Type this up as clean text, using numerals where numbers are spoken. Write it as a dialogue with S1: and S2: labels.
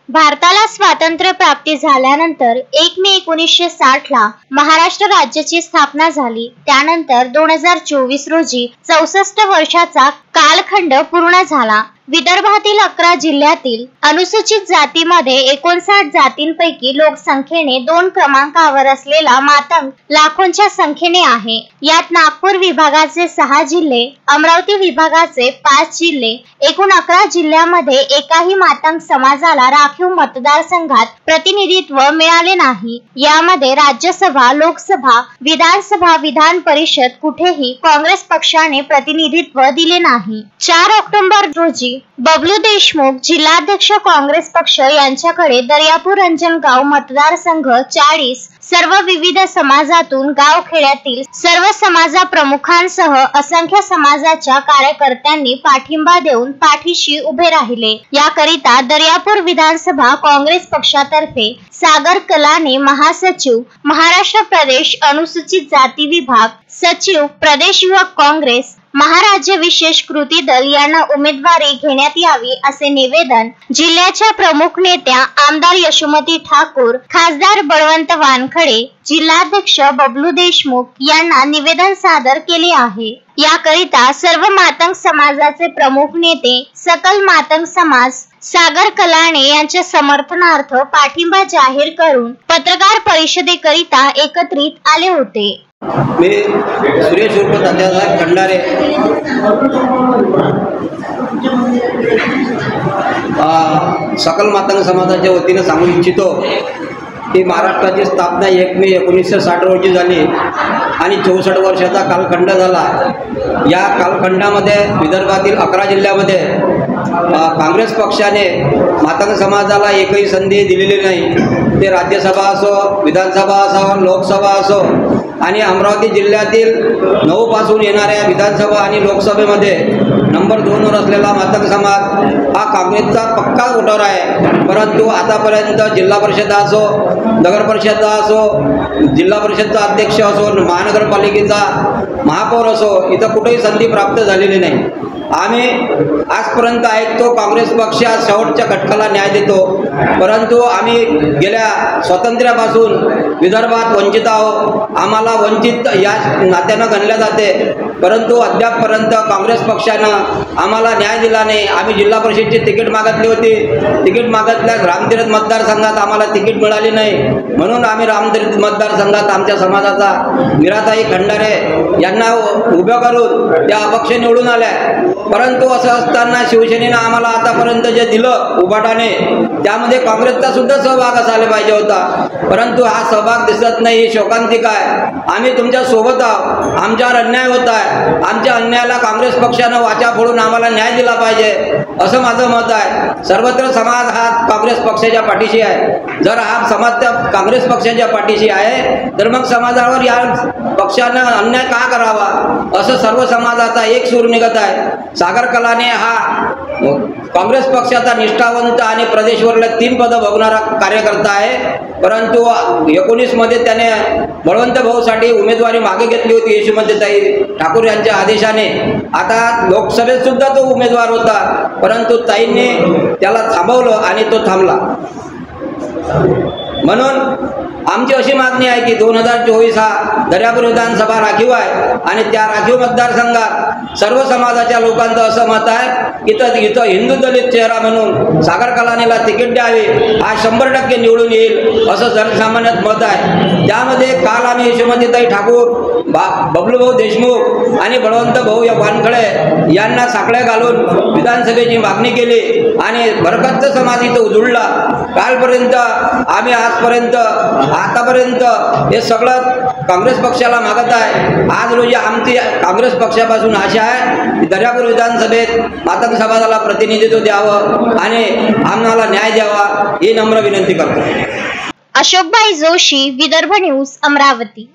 S1: भारताला स्वातंत्र्य प्राप्ती झाल्यानंतर 1 मे 1960 ला महाराष्ट्र राज्याची स्थापना झाली। त्यानंतर 2024 रोजी 64 वर्षाचा कालखंड पूर्ण झाला। विदर्भातील 11 जिल्ह्यातील अनुसूचित जातीमध्ये 59 जातींपैकी लोकसंख्येने 2 क्रमांकावर असलेला मातंग लाखोंच्या संख्येने आहे। यात नागपूर विभागाचे 6 जिल्हे, अमरावती विभागाचे 5 जिल्हे, एकूण 11 जिल्ह्यामध्ये एकाही मातंग समाजाला राखीव मतदारसंघात प्रतिनिधित्व मिळाले नाही। यामध्ये राज्यसभा, लोकसभा, विधानसभा, विधान परिषद कुठेही काँग्रेस पक्षाने प्रतिनिधित्व दिले नाही। 4 ऑक्टोबर रोजी बबलू देशमुख जिल्हाध्यक्ष काँग्रेस पक्ष यांच्याकडे दर्यापूर अंजनगाव मतदारसंघ 40 सर्व विविध समाजातून गावखेड्यातील सर्व समाजप्रमुखांसह असंख्य समाजाच्या कार्यकर्त्यांनी पाठिंबा देऊन पाठीशी उभे राहिले। याकरिता दर्यापूर विधानसभा काँग्रेस पक्षातर्फे सागर कलाने महासचिव, महाराष्ट्र प्रदेश अनुसूचित जाती विभाग सचिव, प्रदेश युवक काँग्रेस, महाराज्य विशेष कृती दल यांना उमेदवारी घेण्यात यावी असे निवेदन जिल्ह्याच्या प्रमुख नेत्या आमदार यशोमती ठाकूर, खासदार बळवंत वानखडे, जिल्हाध्यक्ष बबलू देशमुख यांना निवेदन सादर केले आहे। याकरिता सर्व मातंग समाजाचे प्रमुख नेते, सकल मातंग समाज सागर कलाने यांच्या समर्थनार्थ पाठिंबा जाहीर करून पत्रकार परिषदेकरिता एकत्रित आले होते।
S2: मी सुरेश उर्फ तात्यासाहेब खंडारे सकल मातंग समाजाच्या वतीने सांगू इच्छितो की महाराष्ट्राची स्थापना 1 मे 1960 रोजी झाली आणि 64 वर्षाचा कालखंड झाला। या कालखंडामध्ये विदर्भातील 11 जिल्ह्यामध्ये काँग्रेस पक्षाने मातंग समाजाला एकही संधी दिलेली नाही। ते राज्यसभा असो, विधानसभा असो, लोकसभा असो आणि अमरावती जिल्ह्यातील 9 पासून येणाऱ्या विधानसभा आणि लोकसभेमध्ये नंबर 2 वर असलेला मातंग समाज हा काँग्रेसचा पक्का वोटर आहे। परंतु आतापर्यंत जिल्हा परिषद असो, नगर परिषद असो, जिल्हा परिषदचा अध्यक्ष असो, महानगरपालिकेचा महापौर असो, इथं कुठेही संधी प्राप्त झालेली नाही। आम्ही आजपर्यंत ऐकतो काँग्रेस पक्ष शेवटच्या घटकाला न्याय देतो, परंतु आम्ही गेल्या स्वातंत्र्यापासून विदर्भात वंचित आहोत। आम्हाला वंचित या नात्यानं गणले जाते, परंतु अद्यापपर्यंत काँग्रेस पक्षानं आम्हाला न्याय दिला नाही। आम्ही जिल्हा परिषदची तिकीट मागितली होती, तिकीट मागितल्यास रामतीर्थ मतदारसंघात आम्हाला तिकीट मिळाली नाही, म्हणून आम्ही रामतीर्थ मतदारसंघात आमच्या समाजाचा मीराताई खंडारे यांना उभं करून त्या अपक्ष निवडून आल्या। परंतु असं असताना शिवसेनेनं आम्हाला आतापर्यंत जे दिलं उभाटाने त्यामध्ये काँग्रेसचा सुद्धा सहभाग असायला पाहिजे होता, परंतु हा सहभाग दिसत नाही। ही शोकांतिका आहे। आम्ही तुमच्या सोबत आहोत, आमच्यावर अन्याय होत आहे, आमच्या अन्यायाला काँग्रेस पक्षानं वाचा फोडून आम्हाला न्याय दिला पाहिजे असं माझं मत आहे। सर्वत्र समाज हा काँग्रेस पक्षाच्या पाठीशी आहे। जर हा समाज त्या काँग्रेस पक्षाच्या पाठीशी आहे तर मग समाजावर या पक्षानं अन्याय का करावा असं सर्व समाजाचा एक सूर निघत आहे। सागर कलाने हा काँग्रेस पक्षाचा निष्ठावंत आणि प्रदेशवरल्या 3 पदं भोगणारा कार्यकर्ता आहे, परंतु 19 मध्ये त्याने बळवंत भाऊसाठी उमेदवारी मागे घेतली होती यशोमतीताई ठाकूर यांच्या आदेशाने। आता लोकसभेत सुद्धा तो उमेदवार होता, परंतु ताईंनी त्याला थांबवलं आणि तो थांबला। म्हणून आमची अशी मागणी आहे की 2024 हा दर्यापूर विधानसभा राखीव आहे आणि त्या राखीव मतदारसंघात सर्व समाजाच्या लोकांचं असं मत आहे की इथं हिंदू दलित चेहरा म्हणून सागर कलानेला तिकीट द्यावे, हा 100% निवडून येईल असं सर्वसामान्यात मत आहे। त्यामध्ये काल आम्ही यशोमतीताई ठाकूर, बबलूभाऊ देशमुख आणि बळवंत भाऊ वानखडे यांना साखळ्या घालून विधानसभेची मागणी केली आणि भरकत समाज इथं उधळला। कालपर्यंत आम्ही आजपर्यंत आतापर्यंत हे सगळं काँग्रेस पक्षाला मागत आहे। आज रोजी आमची काँग्रेस पक्षापासून आशा आहे की दर्यापूर विधानसभेत मातंग समाजाला प्रतिनिधित्व द्यावं आणि आम्हाला न्याय द्यावा ही नम्र विनंती करतो।
S1: अशोकभाई जोशी, विदर्भ न्यूज, अमरावती।